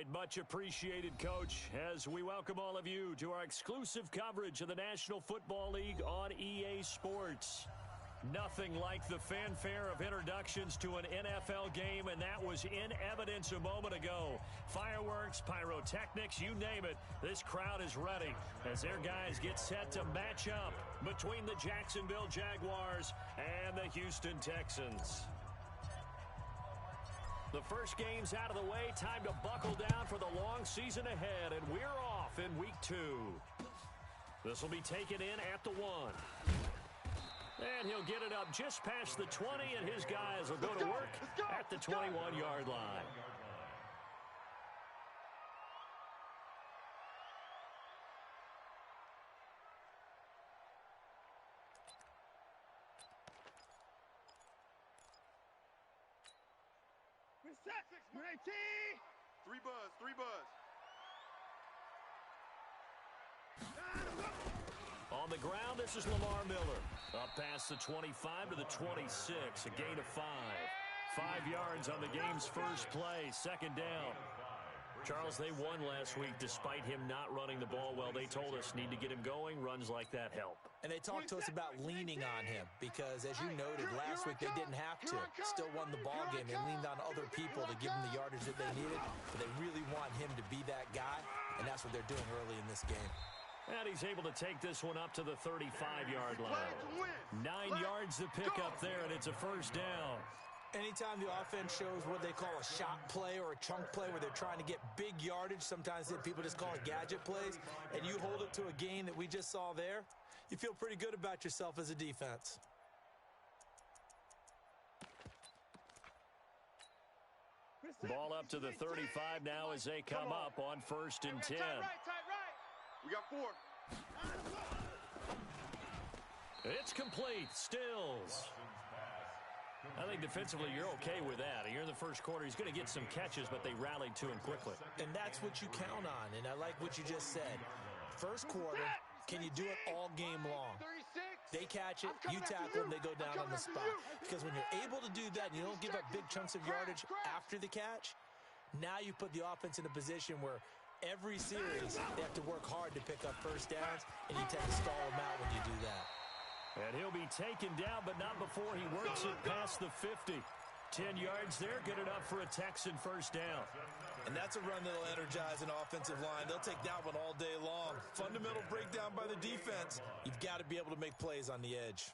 right, much appreciated, Coach, as we welcome all of you to our exclusive coverage of the National Football League on EA Sports. Nothing like the fanfare of introductions to an NFL game, and that was in evidence a moment ago. Fireworks, pyrotechnics, you name it, this crowd is ready as their guys get set to match up between the Jacksonville Jaguars and the Houston Texans. The first game's out of the way. Time to buckle down for the long season ahead, and we're off in Week 2. This will be taken in at the 1. And he'll get it up just past the 20, and his guys will go to work at the 21-yard line. Reset. 19. 3 buzz. 3 buzz. On the ground, this is Lamar Miller. Up past the 25 to the 26, a gain of 5. 5 yards on the game's first play, second down. Charles, they won last week despite him not running the ball well. They told us need to get him going. Runs like that help. And they talked to us about leaning on him because, as you noted, last week they didn't have to. Still won the ball game. They leaned on other people to give them the yardage that they needed, but they really want him to be that guy, and that's what they're doing early in this game. And he's able to take this one up to the 35-yard line. 9 yards to pick up there, and it's a first down. Anytime the offense shows what they call a shot play or a chunk play where they're trying to get big yardage, sometimes people just call it gadget plays, and you hold it to a gain that we just saw there, you feel pretty good about yourself as a defense. Ball up to the 35 now as they come up on 1st and 10. Tight right. We got 4. It's complete. Stills. I think defensively you're okay with that. Here in the first quarter, he's going to get some catches, but they rallied to him quickly. And that's what you count on, and I like what you just said. First quarter, can you do it all game long? They catch it, you tackle them, they go down on the spot. Because when you're able to do that and you don't give up big chunks of yardage after the catch, now you put the offense in a position where every series they have to work hard to pick up first downs, and you tend to stall them out when you do that. And he'll be taken down, but not before he works it past the 50. 10 yards there, good enough for a Texan first down. And that's a run that'll energize an offensive line. They'll take that one all day long. Fundamental breakdown by the defense. You've got to be able to make plays on the edge.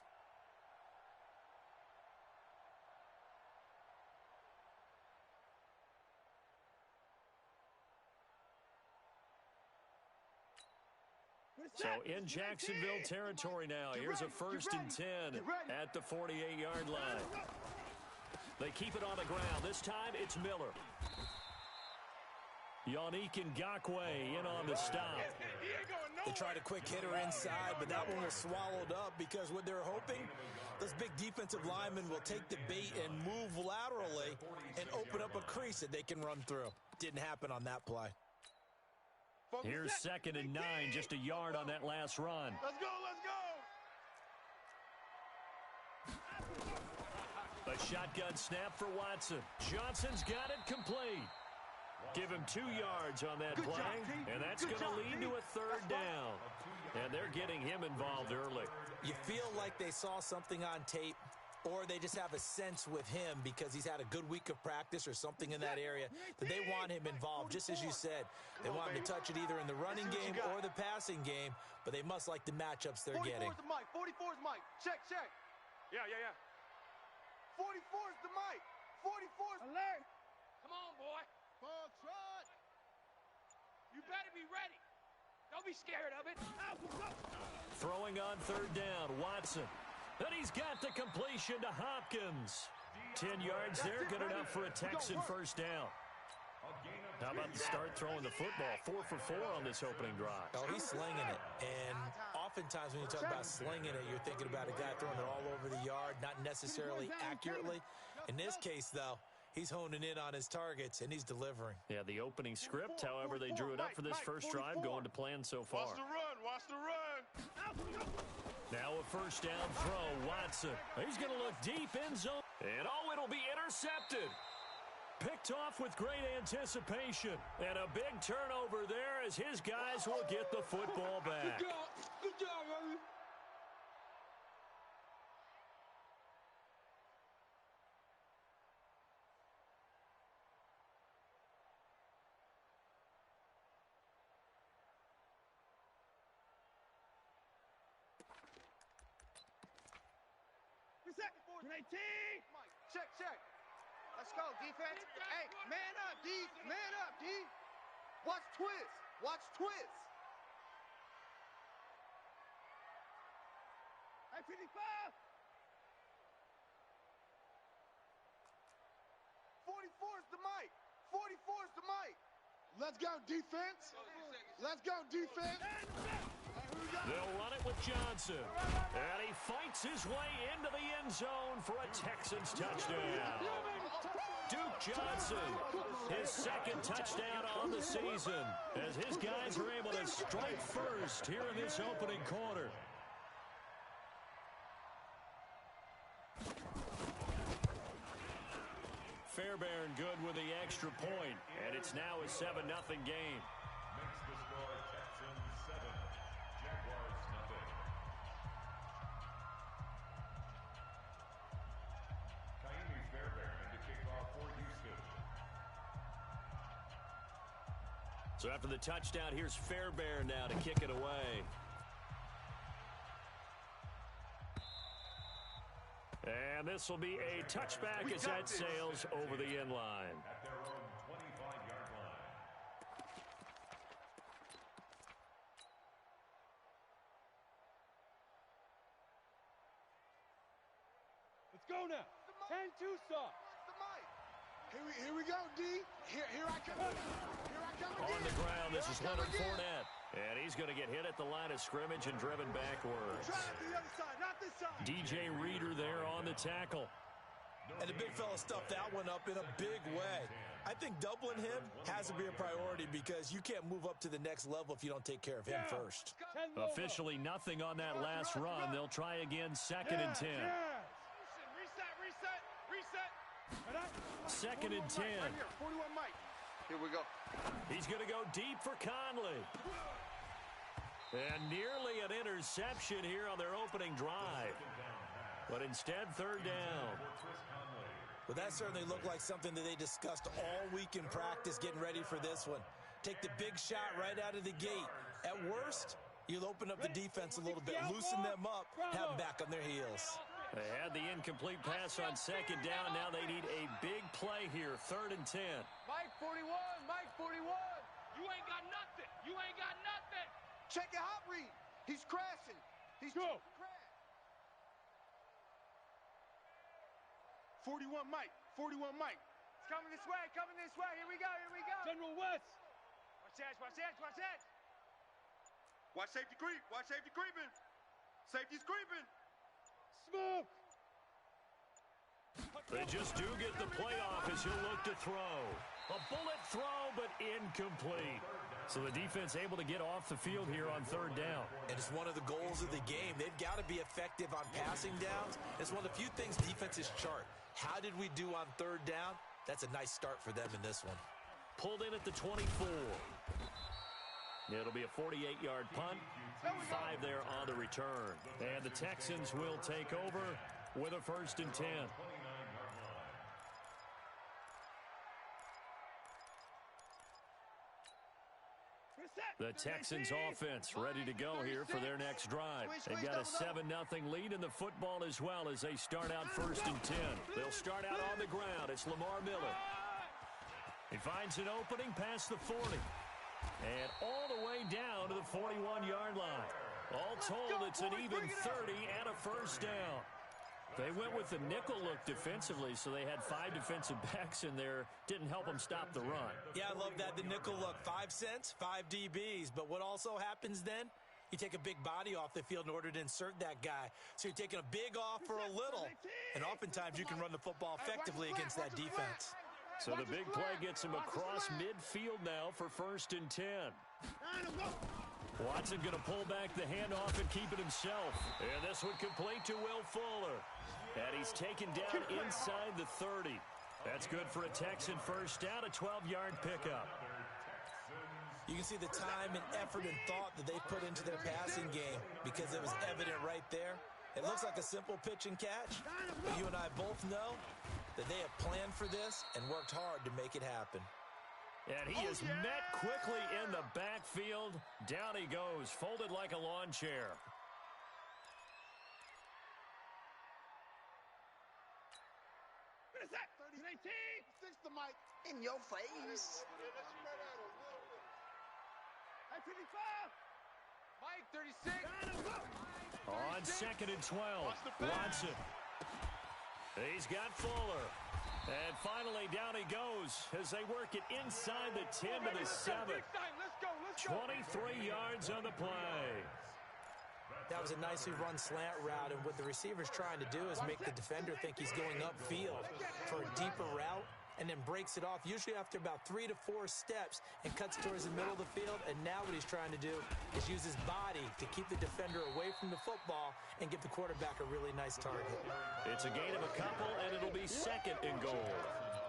So in Jacksonville territory now. Here's a 1st and 10 at the 48-yard line. They keep it on the ground. This time it's Miller. Yannick Ngakoue in on the stop. They tried a quick hitter inside, but that one was swallowed up because what they're hoping, those big defensive linemen will take the bait and move laterally and open up a crease that they can run through. Didn't happen on that play. Here's 2nd and 9, just a yard on that last run. Let's go. A shotgun snap for Watson. Johnson's got it complete. Give him 2 yards on that play, and that's going to lead to a 3rd down. And they're getting him involved early. You feel like they saw something on tape, or they just have a sense with him because he's had a good week of practice or something in that area that they want him involved, just as you said. They want him to touch it either in the running game or the passing game, but they must like the matchups they're getting. 44's the mic. 44's mic. Check. Yeah. 44's the mic. 44's. Alert. Come on, boy. Ball trot. You better be ready. Don't be scared of it. Throwing on 3rd down, Watson. And he's got the completion to Hopkins. 10 yards there, good enough for a Texan first down. How about the start throwing the football? 4 for 4 on this opening drive. Oh, he's slinging it. And oftentimes when you talk about slinging it, you're thinking about a guy throwing it all over the yard, not necessarily accurately. In this case, though, he's honing in on his targets, and he's delivering. Yeah, the opening script, however, they drew it up for this first drive, going to plan so far. Watch the run. Now a first down throw, Watson. He's going to look deep in zone. And it'll be intercepted. Picked off with great anticipation. And a big turnover there as his guys will get the football back. Good job, baby. Reset. 18. Mike, check. Let's go, defense. Hey, man up, D. Man up, D. Watch twist. Hey, 55. 44's the mic. 44's the mic. Let's go, defense. They'll run it with Johnson. And he fights his way into the end zone for a Texans touchdown. Duke Johnson, his second touchdown on the season, as his guys are able to strike first here in this opening quarter. Fairbairn good with the extra point, and it's now a 7-0 game. Makes the score Texans 7, Jaguars nothing. Kaimi Fairbairn to kick off for Houston. So after the touchdown, here's Fairbairn now to kick it away. And this will be a touchback as that sails over the end line. At their own 25-yard line. Let's go now. 10-2 stop. Here we go, D. Here I come. On the ground, this is Leonard Fournette. And he's going to get hit at the line of scrimmage and driven backwards. Try it to the other side, not this side. DJ Reader there on the tackle. And the big fella stuffed that one up in a big way. I think doubling him has to be a priority because you can't move up to the next level if you don't take care of him first. Officially nothing on that last run. They'll try again, 2nd and 10. Reset. 2nd and 10. Right here, 41 Mike. Here we go. He's going to go deep for Conley. And nearly an interception here on their opening drive. But instead, 3rd down. Well, that certainly looked like something that they discussed all week in practice getting ready for this one. Take the big shot right out of the gate. At worst, you'll open up the defense a little bit, loosen them up, have them back on their heels. They had the incomplete pass on 2nd down. Now they need a big play here, 3rd and 10. Mike 41. You ain't got nothing. Check your hot read. He's crashing. He's Go. crashing. 41 Mike. It's coming this way. Here we go. General West. Watch that. Watch safety creeping. Safety's creeping. Smoke. They just do get the playoff as he'll look to throw. A bullet throw, but incomplete. So the defense able to get off the field here on 3rd down. And it's one of the goals of the game. They've got to be effective on passing downs. It's one of the few things defenses chart. How did we do on 3rd down? That's a nice start for them in this one. Pulled in at the 24. It'll be a 48-yard punt. 5 there on the return. And the Texans will take over with a 1st and 10. The Texans offense ready to go here for their next drive. They've got a 7-0 lead in the football as well as they start out 1st and 10. They'll start out on the ground. It's Lamar Miller. He finds an opening past the 40. And all the way down to the 41-yard line. All told, it's an even 30 and a 1st down. They went with the nickel look defensively, so they had 5 defensive backs in there. Didn't help them stop the run. Yeah, I love that, the nickel look. 5 cents, 5 DBs. But what also happens then? You take a big body off the field in order to insert that guy. So you're taking a big off for a little. And oftentimes you can run the football effectively against that defense. So the big play gets him across midfield now for 1st and 10. Watson going to pull back the handoff and keep it himself. And this one complete to Will Fuller. And he's taken down inside the 30. That's good for a Texan first down, a 12-yard pickup. You can see the time and effort and thought that they put into their passing game because it was evident right there. It looks like a simple pitch and catch, but you and I both know that they have planned for this and worked hard to make it happen. And he is met quickly in the backfield. Down he goes, folded like a lawn chair. What is that? 30, 19. Sticks the mic in your face. Hey, 55. Mike, 36. On 2nd and 12, Watson. He's got Fuller. And finally, down he goes as they work it inside the 10 to the 7. 23 yards on the play. That was a nicely run slant route, and what the receiver's trying to do is make the defender think he's going upfield for a deeper route, and then breaks it off, usually after about 3 to 4 steps, and cuts towards the middle of the field. And now what he's trying to do is use his body to keep the defender away from the football and give the quarterback a really nice target. It's a gain of a couple, and it'll be 2nd and goal.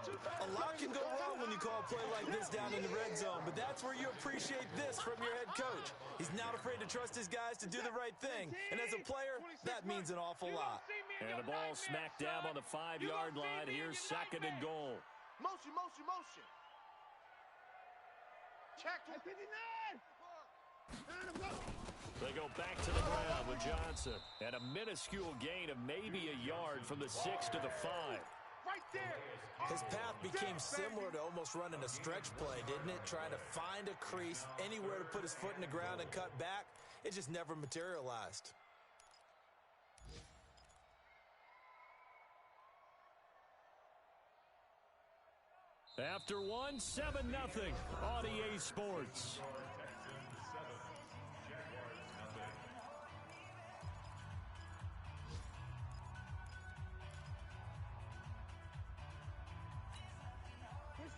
A lot can go wrong when you call a play like this down in the red zone, but that's where you appreciate this from your head coach. He's not afraid to trust his guys to do the right thing, and as a player, that means an awful lot. And the ball smack dab on the 5-yard line. Here's 2nd and goal. Motion, motion, motion. Check 59. They go back to the ground with Johnson. And a minuscule gain of maybe a yard from the 6 to the 5. Right there. His path became similar to almost running a stretch play, didn't it? Trying to find a crease, anywhere to put his foot in the ground and cut back. It just never materialized. After one, 7-0 on EA Sports.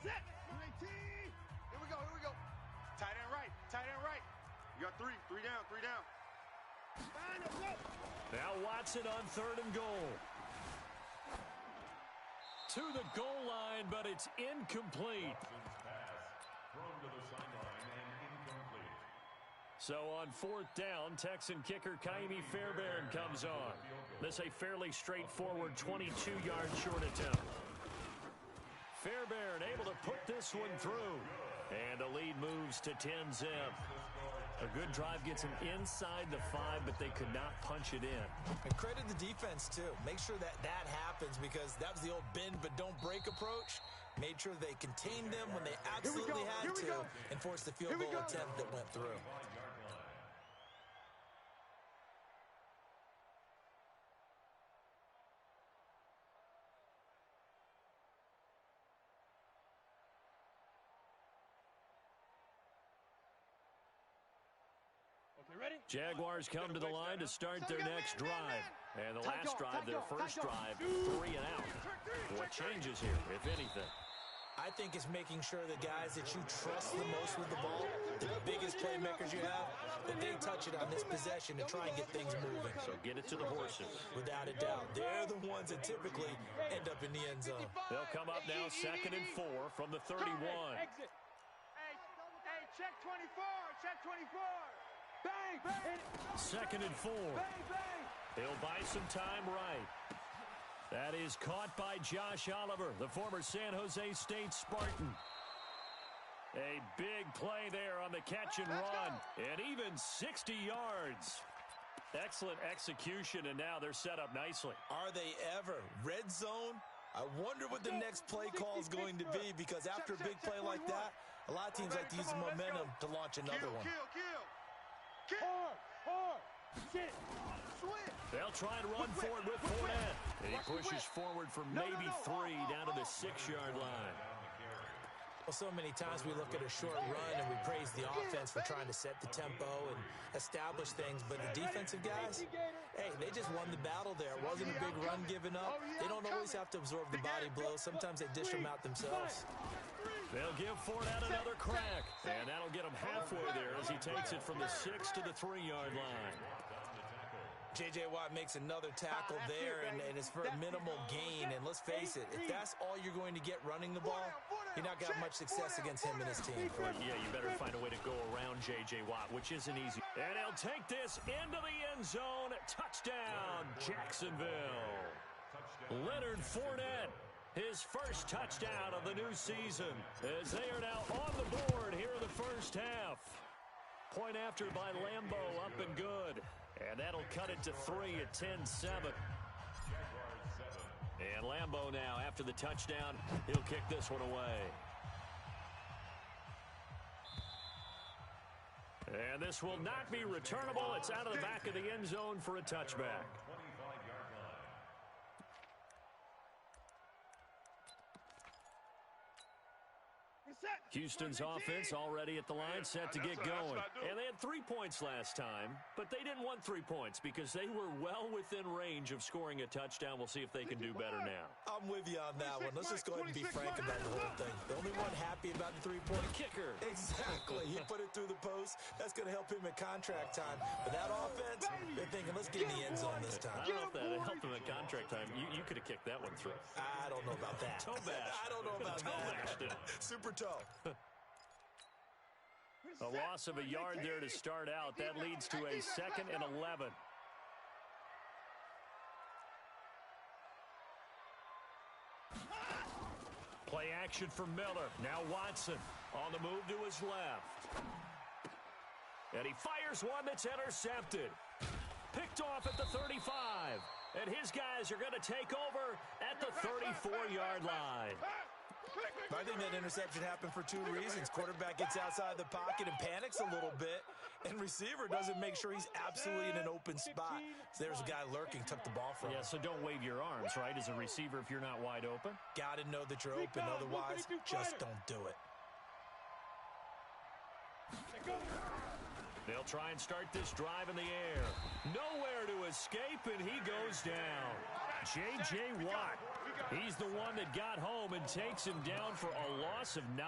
Set. 19. Here we go, here we go. Tight end right, tight end right. You got three down, 3 down. Now Watson on 3rd and goal. To the goal line, but it's incomplete. Thrown to the sideline and incomplete. So on 4th down, Texan kicker Kaimi Fairbairn comes on. This a fairly straightforward 22-yard short attempt. Fairbairn able to put this one through. And the lead moves to 10-zip. A good drive gets them inside the 5, but they could not punch it in. And credit the defense, too. Make sure that happens, because that was the old bend but don't break approach. Made sure they contained them when they absolutely had to and forced the field goal attempt that went through. Jaguars come to the line to start their next drive. And the last drive, their first drive, 3 and out. What changes here, if anything? I think it's making sure the guys that you trust the most with the ball, the biggest playmakers you have, that they touch it on this possession to try and get things moving. So get it to the horses. Without a doubt. They're the ones that typically end up in the end zone. They'll come up now 2nd and 4 from the 31. Hey, check 24, check 24. Bang, bang. 2nd and 4. Bang, bang. He'll buy some time right. That is caught by Josh Oliver, the former San Jose State Spartan. A big play there on the catch and run, and even 60 yards. Excellent execution, and now they're set up nicely. Are they ever? Red zone? I wonder what the next play call is going to be, because after a big play like that, a lot of teams like to use the momentum to launch another one. Hard. Sit. They'll try and run for it with Fournette. And he pushes forward for maybe 3 down to the 6-yard line. Well, so many times we look at a short run and we praise the offense for trying to set the tempo and establish things, but the defensive guys, hey, they just won the battle there. It wasn't a big run given up. They don't always have to absorb the body blows. Sometimes they dish them out themselves. They'll give Fournette another crack, and that'll get him halfway there as he takes it from the 6 to the 3-yard line. J.J. Watt makes another tackle there, and it's for a minimal gain. And let's face it, if that's all you're going to get running the ball, you're not got much success against him and his team. Well, yeah, you better find a way to go around J.J. Watt, which isn't easy. And he'll take this into the end zone. Touchdown, Jacksonville. Leonard Fournette, his first touchdown of the new season, as they are now on the board here in the first half. Point after by Lambo, up and good. And that'll cut it to 3 at 10-7. And Lambo now, after the touchdown, he'll kick this one away. And this will not be returnable. It's out of the back of the end zone for a touchback. Houston's offense already at the line, set to get going. And they had 3 points last time, but they didn't want 3 points because they were well within range of scoring a touchdown. We'll see if they can do better now. I'm with you on that one. Let's just go ahead and be frank about the whole thing. The only one happy about the three-point kicker. Exactly. He put it through the post. That's going to help him at contract time. But that offense, they're thinking, let's get in the end zone this time. I don't know if that helped him at contract time. You could have kicked that one through. I don't know about that. Toe bash. I don't know about that. Super toe. A loss of a yard there to start out. That leads to a 2nd and 11. Play action for Miller. Now Watson on the move to his left. And he fires one that's intercepted. Picked off at the 35. And his guys are going to take over at the 34-yard line. I think that interception happened for 2 reasons. Quarterback gets outside the pocket and panics a little bit, and receiver doesn't make sure he's absolutely in an open spot. So there's a guy lurking, took the ball from him. Yeah, so don't wave your arms, right, as a receiver if you're not wide open? Got to know that you're open, otherwise just don't do it. They'll try and start this drive in the air. Nowhere to escape, and he goes down. J.J. Watt, he's the one that got home and takes him down for a loss of 9.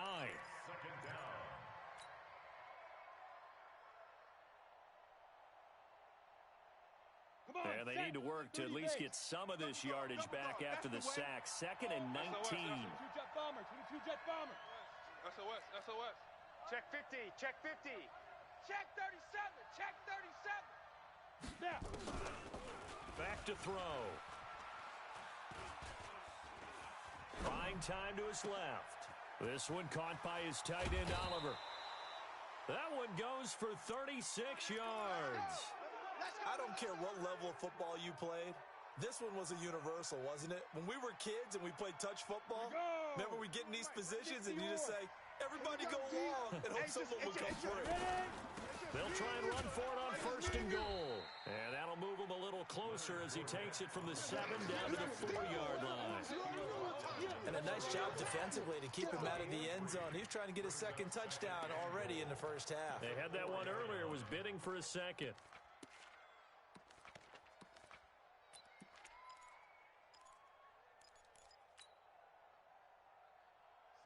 And they need to work to at least get some of this yardage back after the sack. 2nd and 19. 22-jet bomber, 22-jet bomber. SOS, SOS. Check 50, check 50. Check 37, check 37. Snap. Back to throw. Buying time to his left. This one caught by his tight end, Oliver. That one goes for 36 yards. I don't care what level of football you played. This one was a universal, wasn't it? When we were kids and we played touch football, remember we get in these positions and you just say, everybody go long and hope someone will come through. They'll try and run for it on 1st and goal. And that'll move him a little closer as he takes it from the 7 down to the 4-yard line. And a nice job defensively to keep him out of the end zone. He's trying to get a 2nd touchdown already in the first half. They had that one earlier, was bidding for a 2nd.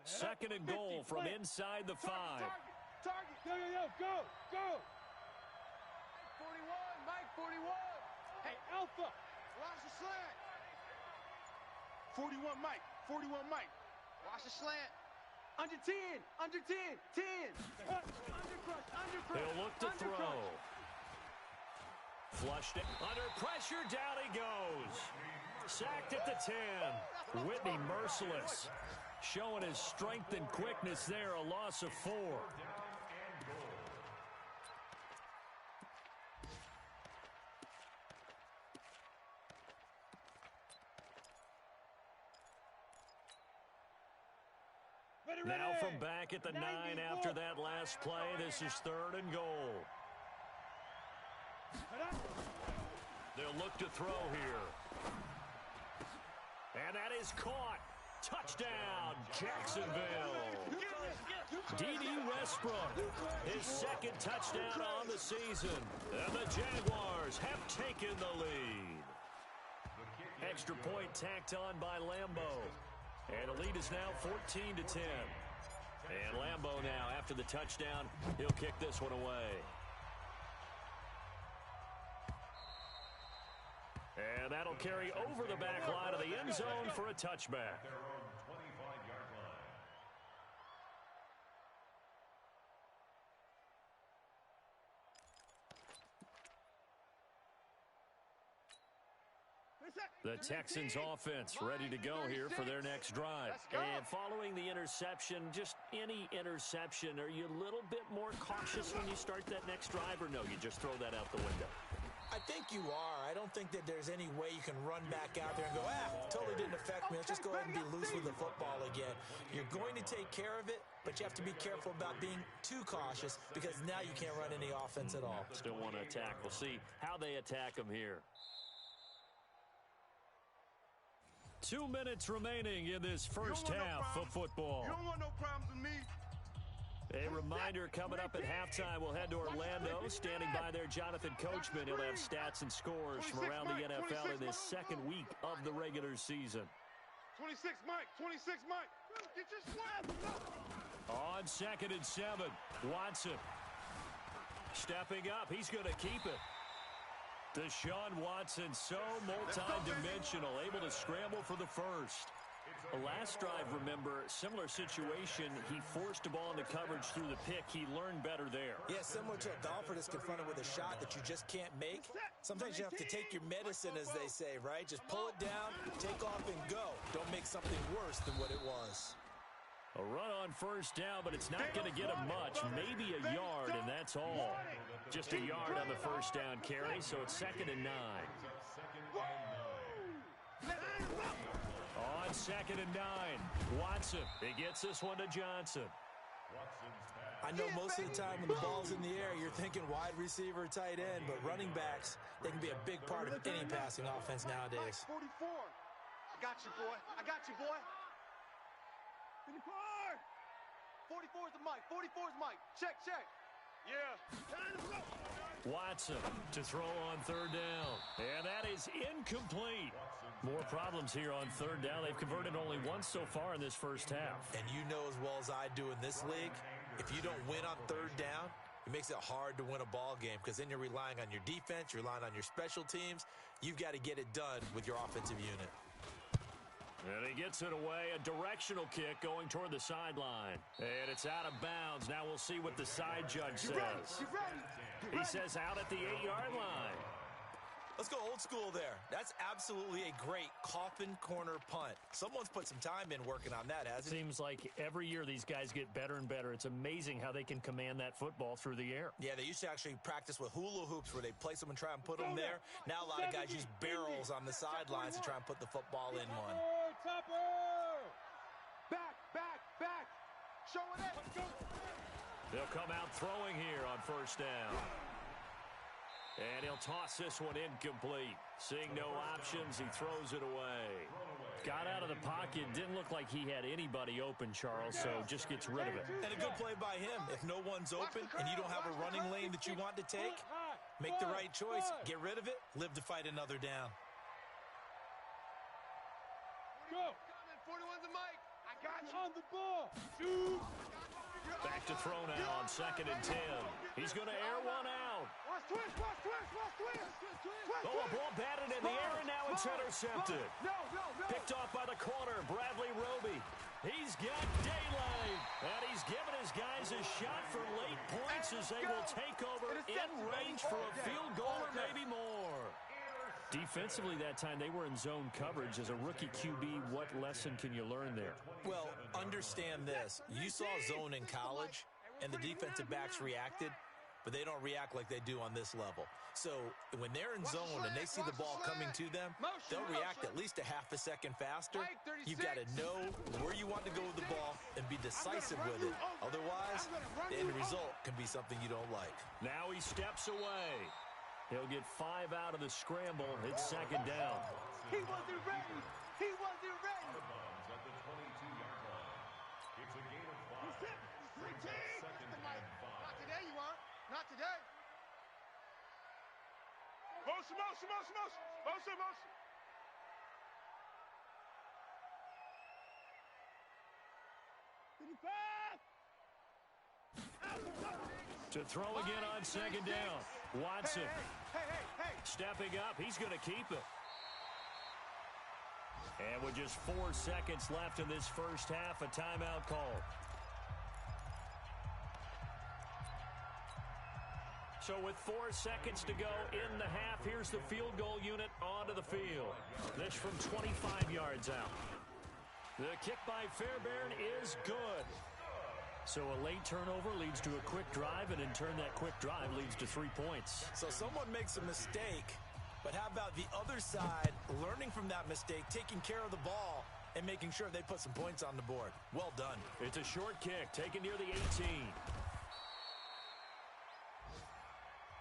Second and goal from inside the 5. Target. Go. 41, Mike, 41. Hey, Alpha. Watch the slant. 41, Mike. Watch the slant. Under 10, 10. Undercrush. They'll look to throw. Flushed it. Under pressure, down he goes. Sacked at the 10. Whitney merciless. Showing his strength and quickness there, a loss of 4. Now from back at the 9 after that last play, this is 3rd and goal. They'll look to throw here. And that is caught. Touchdown, Jacksonville. D.D. Westbrook, his 2nd touchdown on the season. And the Jaguars have taken the lead. Extra point tacked on by Lambo. And the lead is now 14-10. And Lambo now, after the touchdown, he'll kick this one away. And that'll carry over the back line of the end zone for a touchback. Their own 25-yard line. The Texans offense ready to go here for their next drive. And following the interception, just any interception, are you a little bit more cautious when you start that next drive, or no, you just throw that out the window? I think you are. I don't think that there's any way you can run back out there and go, totally didn't affect me. Let's just go ahead and be loose with the football again. You're going to take care of it, but you have to be careful about being too cautious because now you can't run any offense at all. Still want to attack. We'll see how they attack them here. 2 minutes remaining in this first half of football. You don't want no problems with me. A reminder, coming up at halftime, we'll head to Orlando. Standing by there, Jonathan Coachman. He'll have stats and scores from around the NFL in this second week of the regular season. 26, Mike. 26, Mike. Get your slap. On 2nd and 7, Watson. Stepping up, he's going to keep it. Deshaun Watson, so multi-dimensional, able to scramble for the first. The last drive, remember, similar situation. He forced the ball into coverage through the pick. He learned better there. Yeah, similar to a golfer that's confronted with a shot that you just can't make. Sometimes you have to take your medicine, as they say, right? Just pull it down, take off, and go. Don't make something worse than what it was. A run on first down, but it's not going to get him much. Maybe a yard, and that's all. Just a yard on the first down carry, so it's 2nd and 9. On 2nd and 9, Watson. He gets this one to Johnson. I know most of the time when the ball's in the air, you're thinking wide receiver, tight end, but running backs, they can be a big part of any passing offense nowadays. 44. I got you, boy. I got you, boy. 44 is the mic. 44 is Mike. Check. Yeah. Watson to throw on 3rd down. And that is incomplete. More problems here on 3rd down. They've converted only once so far in this first half. And you know as well as I do in this league, if you don't win on 3rd down, it makes it hard to win a ball game because then you're relying on your defense, you're relying on your special teams. You've got to get it done with your offensive unit. And he gets it away, a directional kick going toward the sideline. And it's out of bounds. Now we'll see what the side judge says. He says out at the 8-yard line. Let's go old school there. That's absolutely a great coffin corner punt. Someone's put some time in working on that, hasn't it? Seems like every year these guys get better and better. It's amazing how they can command that football through the air. Yeah, they used to actually practice with hula hoops where they place them and try and put them there. Now a lot of guys use barrels on the sidelines to try and put the football in one. Back. Show it up. They'll come out throwing here on 1st down. And he'll toss this one incomplete. Seeing no options, he throws it away. Got out of the pocket. Didn't look like he had anybody open, Charles, so just gets rid of it. And a good play by him. If no one's open and you don't have a running lane that you want to take, make the right choice. Get rid of it. Live to fight another down. Go. 41's the mic. I got you. On the ball. Shoot. Back to throw now on 2nd and 10. He's going to air one out. Watch twist. Oh, a ball batted in the air, and now it's intercepted. No. Picked off by the corner, Bradley Roby. He's got daylight, and he's given his guys a shot for late points as they will take over in range for a field goal or maybe more. Defensively that time, they were in zone coverage. As a rookie QB, what lesson can you learn there? Well, understand this. You saw zone in college, and the defensive backs reacted, but they don't react like they do on this level. So when they're in zone and they see the ball coming to them, they'll react at least a half a second faster. You've got to know where you want to go with the ball and be decisive with it. Otherwise, the end result can be something you don't like. Now he steps away. He'll get 5 out of the scramble. It's 2nd down. He wasn't ready. At the 22-yard line. It's a gain of 5. Second and 5. Not today, you aren't. Not today. Motion. To throw again on 2nd down. Watson Hey. stepping up. He's going to keep it. And with just 4 seconds left in this first half, a timeout call. So with 4 seconds to go in the half, here's the field goal unit onto the field. This from 25 yards out. The kick by Fairbairn is good. So a late turnover leads to a quick drive, and in turn that quick drive leads to 3 points. So someone makes a mistake, but how about the other side learning from that mistake, taking care of the ball, and making sure they put some points on the board? Well done. It's a short kick taken near the 18.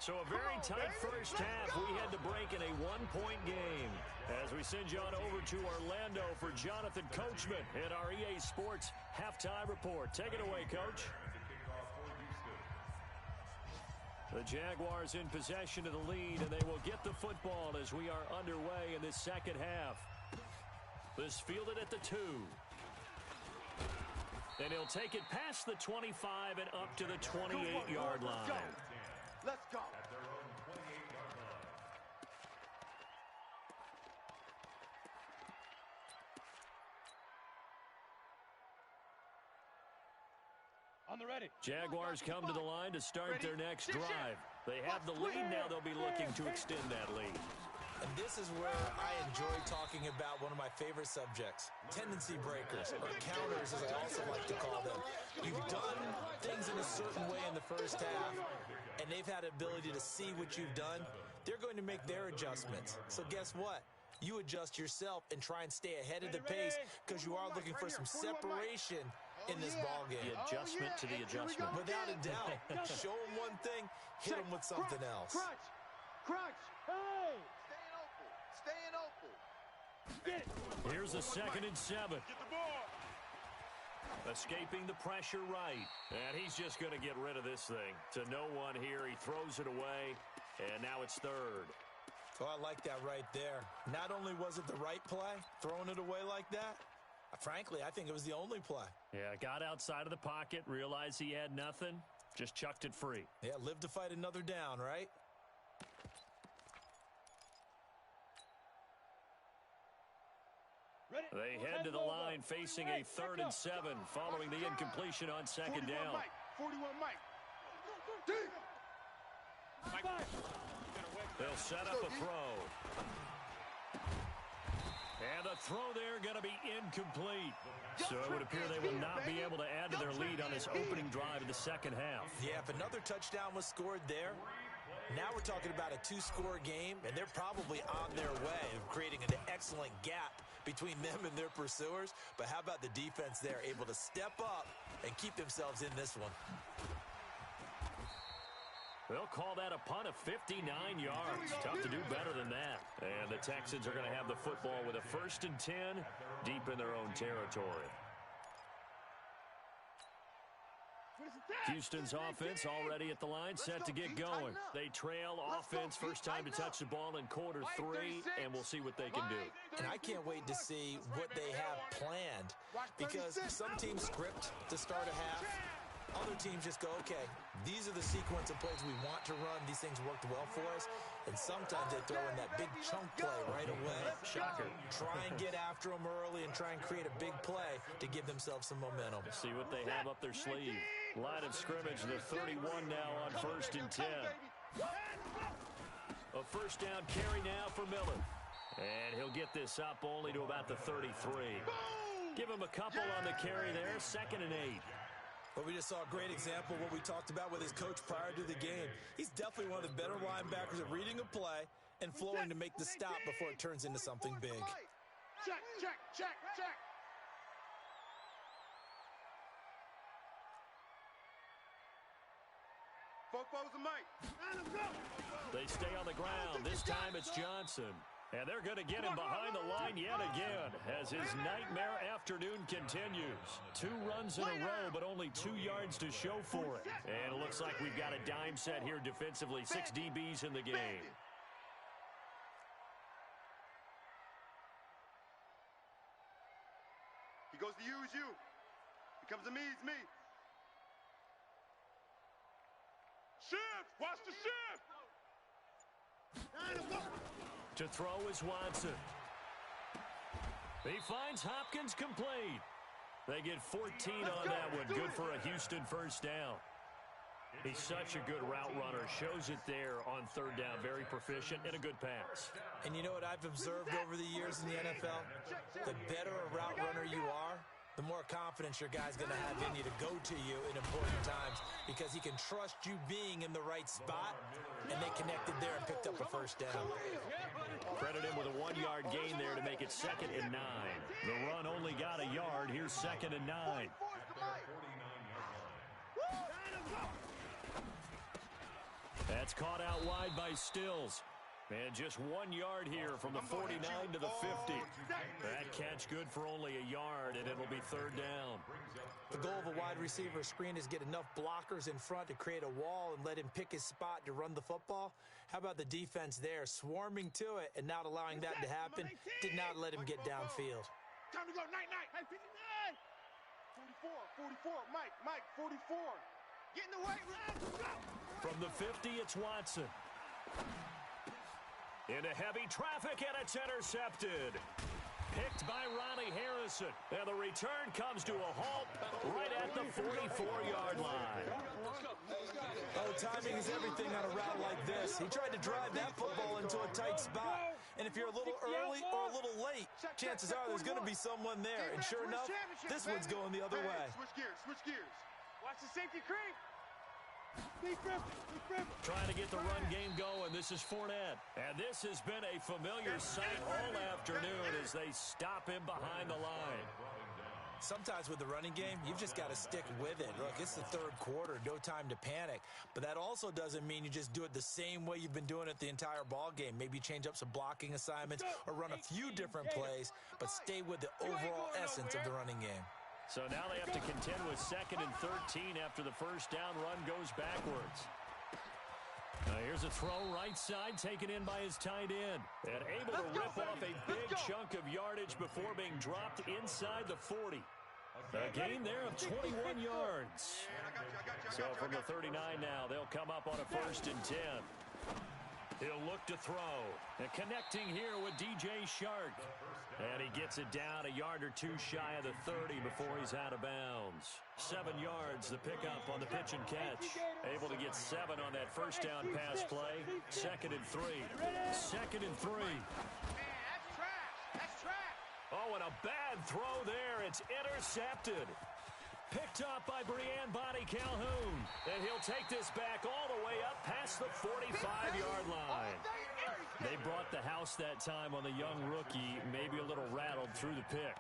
So a very tight first half. We had to break in a 1-point game. As we send you on over to Orlando for Jonathan Coachman in our EA Sports Halftime Report. Take it away, Coach. The Jaguars in possession of the lead, and they will get the football as we are underway in this second half. This fielded at the 2. And he'll take it past the 25 and up to the 28-yard line. Let's go. At their own 28-yard line. On the ready. Jaguars come to the line to start their next drive. They have the lead now. They'll be looking to extend that lead. And this is where I enjoy talking about one of my favorite subjects, tendency breakers, or counters as I also like to call them. You've done things in a certain way in the first half, and they've had the ability to see what you've done. They're going to make their adjustments. So guess what? You adjust yourself and try and stay ahead of the pace because you are looking for some separation in this ball game. The adjustment to the adjustment. Without a doubt. Show them one thing, hit them with something else. Crunch. Crunch. Hey. Staying open. Staying open. Here's a 2nd and 7. Get the ball. Escaping the pressure right. And he's just going to get rid of this thing. To no one here. He throws it away. And now it's 3rd. Oh, I like that right there. Not only was it the right play, throwing it away like that, frankly, I think it was the only play. Yeah, got outside of the pocket, realized he had nothing, just chucked it free. Yeah, live to fight another down, right? Ready. They head to the line facing a 3rd and 7 following the incompletion on 2nd down. 41 Mike. Mike. They'll set up a throw. And the throw there going to be incomplete. So it would appear they will not be able to add to their lead on this opening drive of the second half. Yeah, if another touchdown was scored there, now we're talking about a 2-score game, and they're probably on their way of creating an excellent gap between them and their pursuers. But how about the defense there, able to step up and keep themselves in this one? They'll call that a punt of 59 yards. Tough to do better than that. And the Texans are going to have the football with a 1st and 10 deep in their own territory. Houston's offense already at the line, set to get going. They trail offense, first time to touch the ball in quarter 3, and we'll see what they can do. And I can't wait to see what they have planned, because some teams script to start a half. Other teams just go, okay, these are the sequence of plays we want to run. These things worked well for us. And sometimes they throw in that big chunk play right away. Shocker. Try and get after them early and try and create a big play to give themselves some momentum. See what they have up their sleeve. Line of scrimmage, the 31 now on 1st and 10. A first down carry now for Miller. And he'll get this up only to about the 33. Give him a couple on the carry there, 2nd and 8. But we just saw a great example of what we talked about with his coach prior to the game. He's definitely one of the better linebackers at reading a play and flowing to make the stop before it turns into something big. Check, check, check, check. Fofos and Mike. They stay on the ground. This time it's Johnson. And they're going to get him behind the line yet again as his nightmare afternoon continues. 2 runs in a row, but only 2 yards to show for it. And it looks like we've got a dime set here defensively. 6 DBs in the game. He goes to use you. Becomes a me, it's me. Shift. Watch the shift. To throw is Watson. He finds Hopkins complete. They get 14 on that one. Good for a Houston first down. He's such a good route runner. Shows it there on third down. Very proficient and a good pass. And you know what I've observed over the years in the NFL? The better a route runner you are, the more confidence your guy's going to have in you to go to you in important times because he can trust you being in the right spot, and they connected there and picked up a first down. Credit him with a 1-yard gain there to make it 2nd and 9. The run only got a yard. Here's 2nd and 9. That's caught out wide by Stills. And just 1 yard here from the 49 to the 50. That catch good for only a yard, and it'll be 3rd down. The goal of a wide receiver screen is get enough blockers in front to create a wall and let him pick his spot to run the football. How about the defense there, swarming to it and not allowing that to happen? Did not let him get downfield. Time to go, night. Hey, 59. 44, Mike, 44. Get in the way, let's go. From the 50, it's Watson. Into heavy traffic, and it's intercepted. Picked by Ronnie Harrison. And the return comes to a halt right at the 44-yard line. Oh, timing is everything on a route like this. He tried to drive that football into a tight spot. And if you're a little early or a little late, chances are there's going to be someone there. And sure enough, this one's going the other way. Switch gears. Watch the safety creep. Trying to get the run game going. This is Fournette. And this has been a familiar sight all afternoon as they stop him behind the line. Sometimes with the running game, you've just got to stick with it. Look, it's the 3rd quarter, no time to panic. But that also doesn't mean you just do it the same way you've been doing it the entire ball game. Maybe change up some blocking assignments or run a few different plays, but stay with the overall essence of the running game. So now they have to contend with 2nd and 13 after the first down run goes backwards. Here's a throw right side taken in by his tight end. And able to rip off a big chunk of yardage before being dropped inside the 40. A gain there of 21 yards. So from the 39 now, they'll come up on a 1st and 10. He'll look to throw. And connecting here with DJ Shark. And he gets it down a yard or two shy of the 30 before he's out of bounds. 7 yards, the pickup on the pitch and catch. Able to get 7 on that first down pass play. 2nd and 3. 2nd and 3. Man, that's trash. That's trash. Oh, and a bad throw there. It's intercepted. Picked up by Brianne Bonnie Calhoun. And he'll take this back all the way up past the 45-yard line. They brought the house that time on the young rookie, maybe a little rattled through the pick.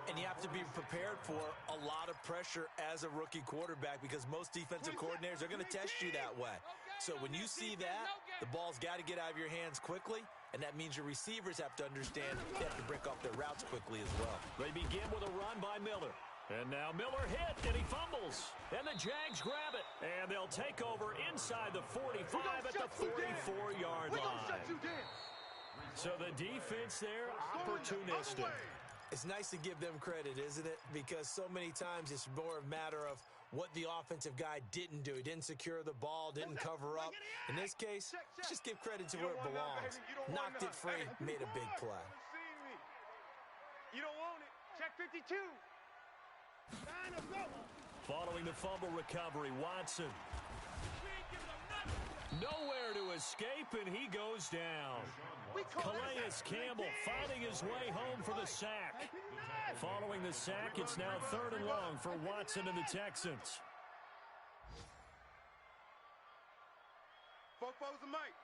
And you have to be prepared for a lot of pressure as a rookie quarterback because most defensive coordinators are going to test you that way. So when you see that, the ball's got to get out of your hands quickly, and that means your receivers have to understand they have to break off their routes quickly as well. They begin with a run by Miller. And now Miller hit, and he fumbles. And the Jags grab it. And they'll take over inside the 45 at the 44-yard line. So the defense there, opportunistic. It's nice to give them credit, isn't it? Because so many times it's more a matter of what the offensive guy didn't do. He didn't secure the ball, didn't cover up. In this case, just give credit to where it belongs. Knocked it free, made a big play. You don't want it. Check 52. Following the fumble recovery, Watson. Nowhere to escape, and he goes down. Calais Campbell finding his way home for the sack. Following the sack, it's now 3rd and long for Watson and the Texans. Fofo's the Mike.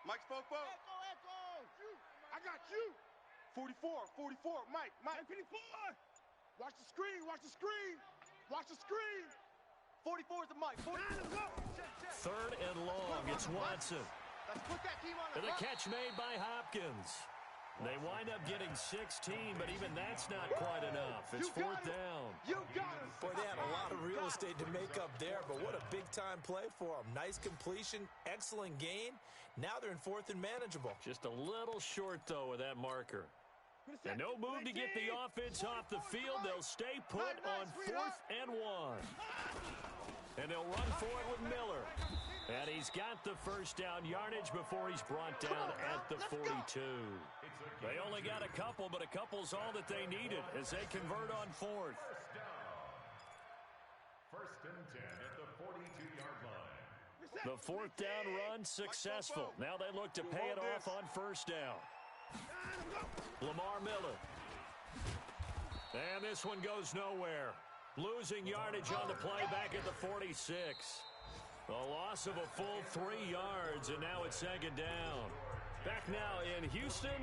Mike's Fofo. Echo. I got you. 44. Mike. 54. Watch the screen. 44 is the Mike. 3rd and long. It's Watson. Let's put that team on And the catch made by Hopkins. They wind up getting 16, but even that's not quite enough. It's 4th down. You got it. Boy, they had a lot of real estate to make up there, but what a big-time play for them. Nice completion, excellent gain. Now they're in 4th and manageable. Just a little short, though, with that marker. And no move to get the offense off the field. They'll stay put on 4th and 1. And they'll run for it with Miller. And he's got the first down yardage before he's brought down at the 42. They only got a couple, but a couple's all that they needed as they convert on fourth. First and 10 at the 42-yard line. The fourth down run successful. Now they look to pay it off on first down. Lamar Miller. And this one goes nowhere. Losing yardage on the play back at the 46. A loss of a full 3 yards, and now it's second down. Back now in Houston.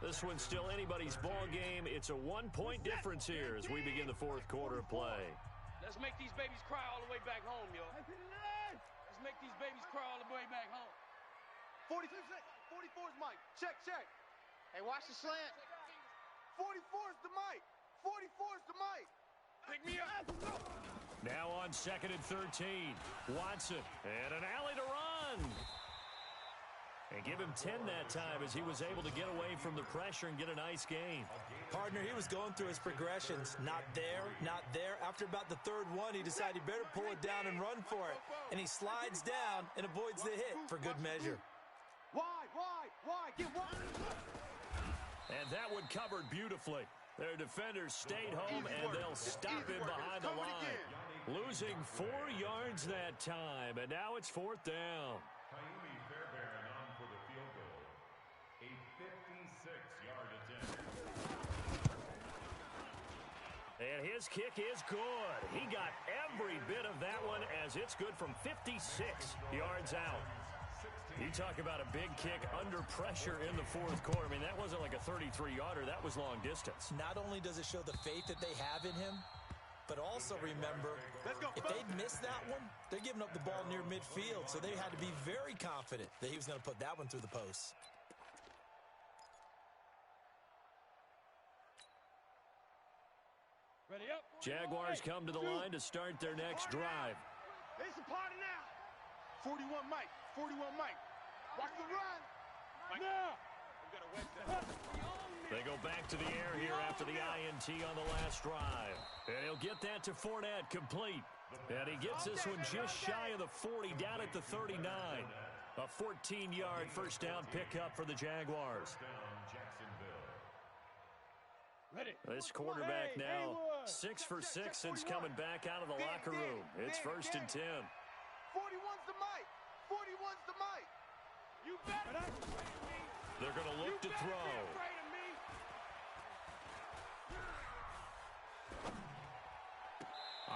This one's still anybody's ball game. It's a 1-point difference here as we begin the fourth quarter of play. Let's make these babies cry all the way back home, yo. Let's make these babies cry all the way back home. 44's Mike. Check, check. Hey, watch the slant. 44's the Mike. 44's the Mike. Pick me up. Now on second and 13. Watson. And an alley to run. And give him 10 that time as he was able to get away from the pressure and get a nice gain. Partner, he was going through his progressions. Not there, not there. After about the third one, he decided he better pull it down and run for it. And he slides down and avoids the hit for good measure. Wide. Get wide. And that one covered beautifully. Their defenders stayed home, and they'll stop him behind the line. Losing 4 yards that time, and now it's fourth down. On for the field goal. A 56-yard attempt. And his kick is good. He got every bit of that one as it's good from 56 yards out. You talk about a big kick under pressure in the fourth quarter. I mean, that wasn't like a 33-yarder. That was long distance. Not only does it show the faith that they have in him, but also remember, if they'd missed that one, they're giving up the ball near midfield, so they had to be very confident that he was going to put that one through the post. Ready up. Jaguars come to the line to start their next drive. It's a party now. 41 Mike. 41 Mike. Watch the run. Mike. Now. We got a wedge that. They go back to the air here after the INT on the last drive. And he'll get that to Fournette complete. And he gets this one just shy of the 40, down at the 39. A 14-yard first down pickup for the Jaguars. Ready. This quarterback now 6 for 6 since coming back out of the locker room. It's first and 10. 41's the Mike. 41's the Mike. You better. They're going to look to throw.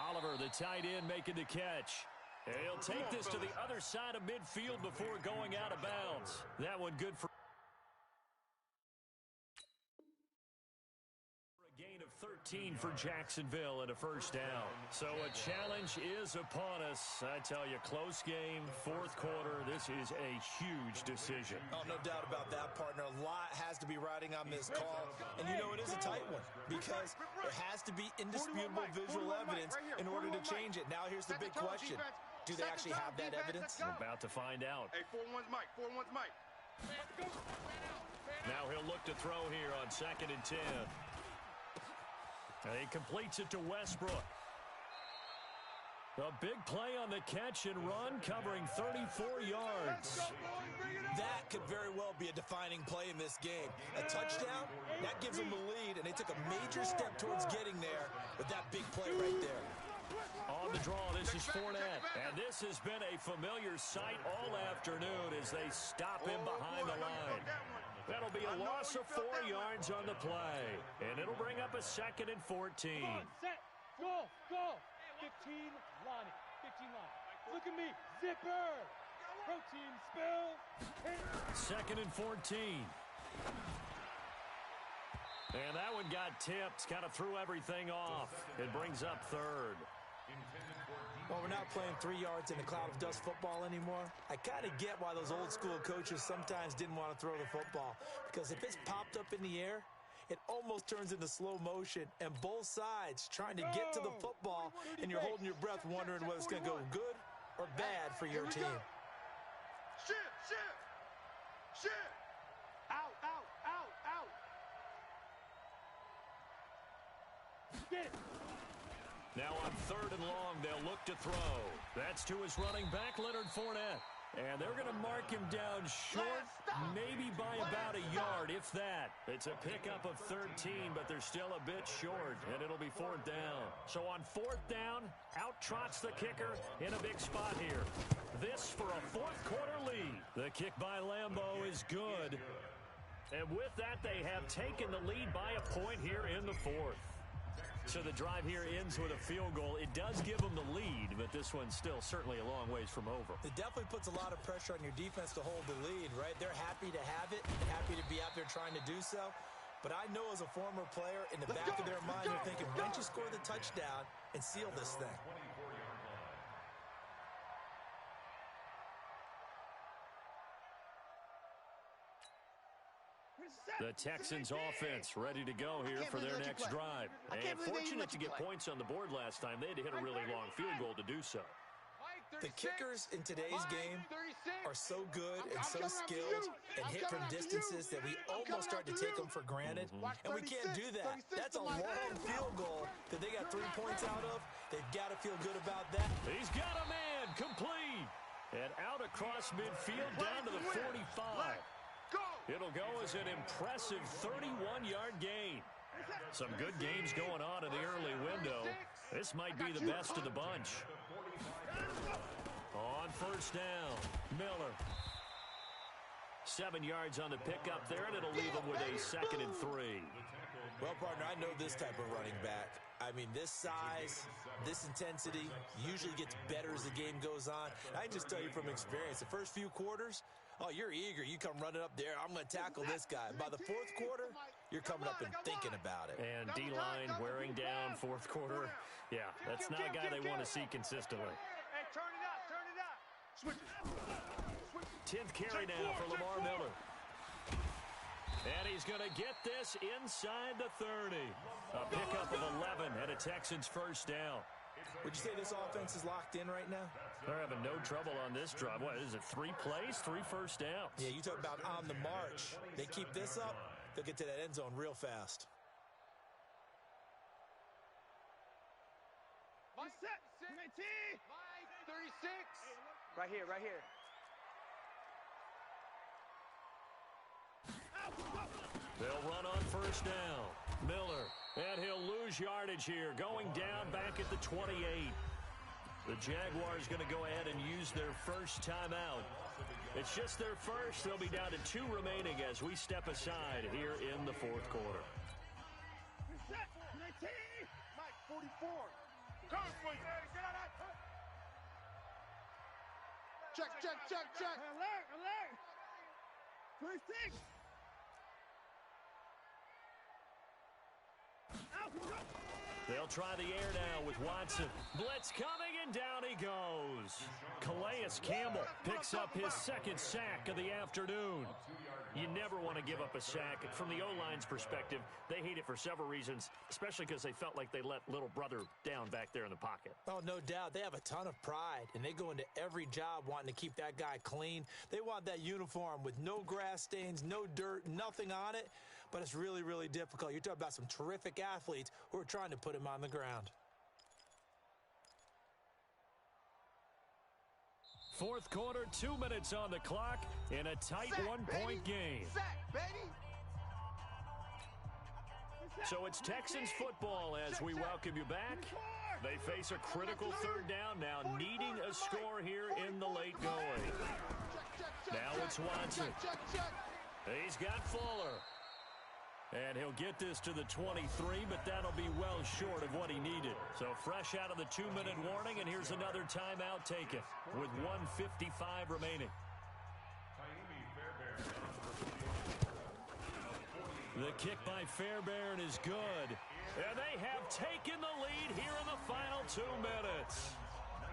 Oliver, the tight end, making the catch. And he'll take this to the other side of midfield before going out of bounds. That one good for a gain of 13 for Jacksonville and a first down. So a challenge is upon us. I tell you, close game, fourth quarter. This is a huge decision. Oh, no doubt about that, partner. A lot has to be riding on this call. And you know it is a tight one because it has to be indisputable visual evidence in order to change it. Now here's the big question. Do they actually have that evidence? We're about to find out. Hey, 41's Mike. 41's Mike. Now he'll look to throw here on second and 10. And he completes it to Westbrook. A big play on the catch and run, covering 34 yards. That could very well be a defining play in this game. A touchdown, that gives them the lead, and they took a major step towards getting there with that big play right there. On the draw, this is Fournette. And this has been a familiar sight all afternoon as they stop him behind the line. That'll be a loss of 4 yards on the play. And it'll bring up a second and 14. Set. Go. 15 line. 15 line. Look at me. Zipper. Protein spill. Second and 14. And that one got tipped. Kind of threw everything off. It brings up third. Well, we're not playing 3 yards in a cloud of dust football anymore. I kind of get why those old school coaches sometimes didn't want to throw the football. Because if it's popped up in the air, it almost turns into slow motion. And both sides trying to get to the football, and you're holding your breath wondering whether it's going to go good or bad for your team. Shit. Out. Get it. Now on 3rd and long, they'll look to throw. That's to his running back, Leonard Fournette. And they're going to mark him down short, maybe by about a yard, if that. It's a pickup of 13, but they're still a bit short, and it'll be 4th down. So on 4th down, out trots the kicker in a big spot here. This for a 4th quarter lead. The kick by Lambeau is good. And with that, they have taken the lead by a point here in the 4th. So the drive here ends with a field goal. It does give them the lead, but this one's still certainly a long ways from over. It definitely puts a lot of pressure on your defense to hold the lead, right? They're happy to have it, happy to be out there trying to do so. But I know as a former player, in the back of their mind, they're thinking, why don't you score the touchdown and seal this thing? The Texans offense ready to go here for their next drive. And fortunate to get points on the board last time. They had to hit a really long field goal to do so. The kickers in today's game are so good and so skilled and hit from distances that we almost start to take them for granted. And we can't do that. That's a long field goal that they got 3 points out of. They've got to feel good about that. He's got a man complete. And out across midfield down to the 45. It'll go as an impressive 31-yard gain. Some good games going on in the early window. This might be the best of the bunch. On 1st down, Miller. 7 yards on the pickup there, and it'll leave him with a 2nd and 3. Well, partner, I know this type of running back. I mean, this size, this intensity usually gets better as the game goes on. I can just tell you from experience, the first few quarters, oh, you're eager. You come running up there. I'm going to tackle this guy. By the 4th quarter, you're coming up and thinking about it. And D-line wearing down 4th quarter. Yeah, that's not a guy they want to see consistently. Hey, turn it up, turn it up. Switch. 10th carry now for Lamar Miller. And he's going to get this inside the 30. A pickup of 11 and a Texans 1st down. Would you say this offense is locked in right now? They're having no trouble on this drive. What is it, 3 plays, 3 first downs? Yeah, you talk about on the march. They keep this up, they'll get to that end zone real fast. Mike, 36. Right here, right here. They'll run on 1st down. Miller, and he'll lose yardage here, going down back at the 28. The Jaguars going to go ahead and use their first timeout. It's just their first. They'll be down to 2 remaining as we step aside here in the 4th quarter. Mike, 44. Check, check, check, check. Alert, alert. 26. They'll try the air now with Watson. Blitz coming, and down he goes. Calais Campbell picks up his 2nd sack of the afternoon. You never want to give up a sack. From the O-line's perspective, they hate it for several reasons, especially because they felt like they let little brother down back there in the pocket. Oh, no doubt. They have a ton of pride, and they go into every job wanting to keep that guy clean. They want that uniform with no grass stains, no dirt, nothing on it. But it's really, really difficult. You're talking about some terrific athletes who are trying to put him on the ground. 4th quarter, 2 minutes on the clock in a tight 1-point game. Sack, baby. So it's Texans football as we welcome you back. They face a critical 3rd down now, needing a score here in the late going. Now it's Watson. He's got Fuller. And he'll get this to the 23, but that'll be well short of what he needed. So fresh out of the 2-minute warning, and here's another timeout taken with 1:55 remaining. The kick by Fairbairn is good. And they have taken the lead here in the final 2 minutes.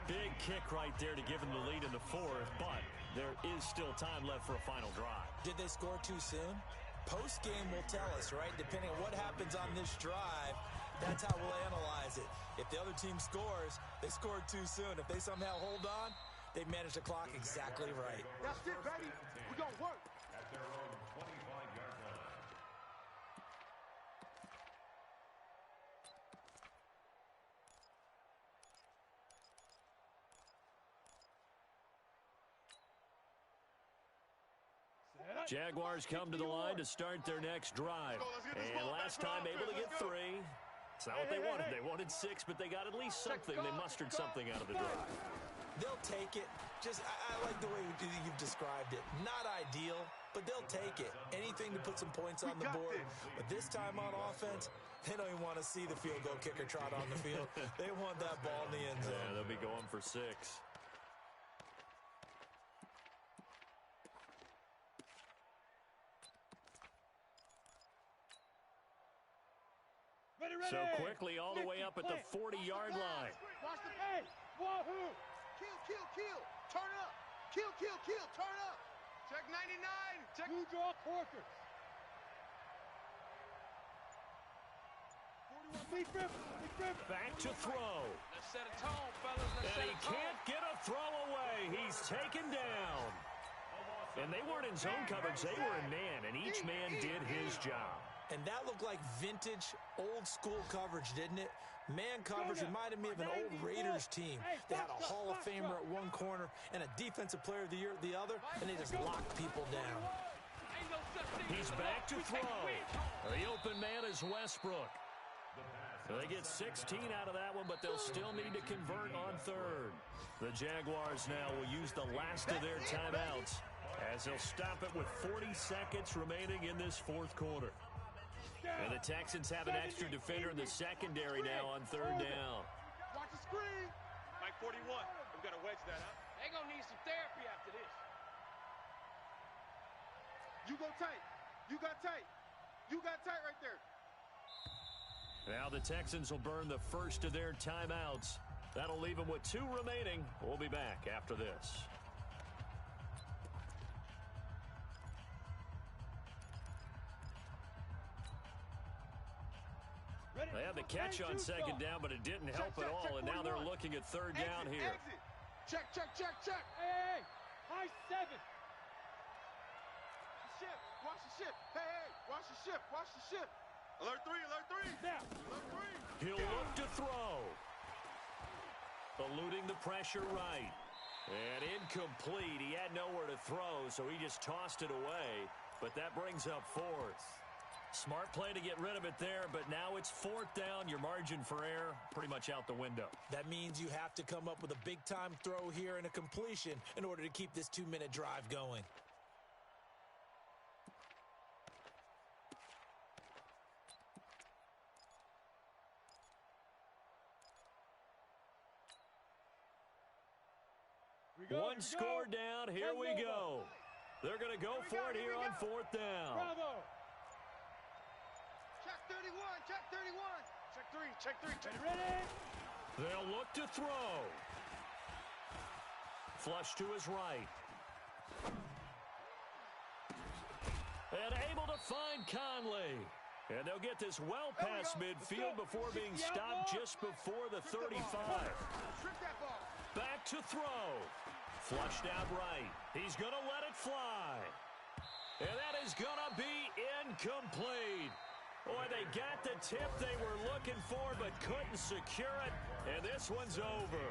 Big kick right there to give them the lead in the 4th, but there is still time left for a final drive. Did they score too soon? Post-game will tell us, right? Depending on what happens on this drive, that's how we'll analyze it. If the other team scores, they scored too soon. If they somehow hold on, they manage the clock exactly right. That's it, baby. We're going to work. At their own 25-yard line. Jaguars come to the line to start their next drive. And last time able to get 3. It's not what they wanted. They wanted 6, but they got at least something. They mustered something out of the drive. They'll take it. I like the way you've described it. Not ideal, but they'll take it. Anything to put some points on the board. But this time on offense, they don't even want to see the field goal kicker trot on the field. They want that ball in the end zone. Yeah, they'll be going for 6. So quickly all the way up at the 40-yard line. Watch the pass. Wahoo! Kill. Turn up. Kill. Turn up. Check 99. Check. New draw Corkers. 41. Back to throw. Let's set a tone, fellas. And he can't get a throw away. He's taken down. And they weren't in zone coverage. They were in man, and each man did his job. And that looked like vintage, old-school coverage, didn't it? Man coverage reminded me of an old Raiders team. They had a Hall of Famer at one corner and a Defensive Player of the Year at the other, and they just locked people down. He's back to throw. The open man is Westbrook. So they get 16 out of that one, but they'll still need to convert on 3rd. The Jaguars now will use the last of their timeouts as they'll stop it with 40 seconds remaining in this 4th quarter. And the Texans have an extra defender in the secondary now on 3rd down. Watch the screen. Mike 41. We've got to wedge that up. They're going to need some therapy after this. You go tight. You got tight. You got tight right there. Now the Texans will burn the first of their timeouts. That'll leave them with 2 remaining. We'll be back after this. They had the catch on 2nd down, but it didn't help at all, and now they're looking at 3rd down here. Check. Hey, high 7. Watch the ship. Hey, watch the ship. Alert 3. Now. Alert 3. He'll look to throw. Eluding the pressure right. And incomplete. He had nowhere to throw, so he just tossed it away. But that brings up 4th. Smart play to get rid of it there, but now it's 4th down. Your margin for error pretty much out the window. That means you have to come up with a big-time throw here and a completion in order to keep this 2-minute drive going. One score down. Here we go. They're going to go for it here on 4th down. Bravo. Check 31. Check 3. Ready? They'll look to throw. Flush to his right. And able to find Conley. And they'll get this well past midfield before being stopped just before the 35. Back to throw. Flushed out right. He's going to let it fly. And that is going to be incomplete. Boy, they got the tip they were looking for but couldn't secure it. And this one's over.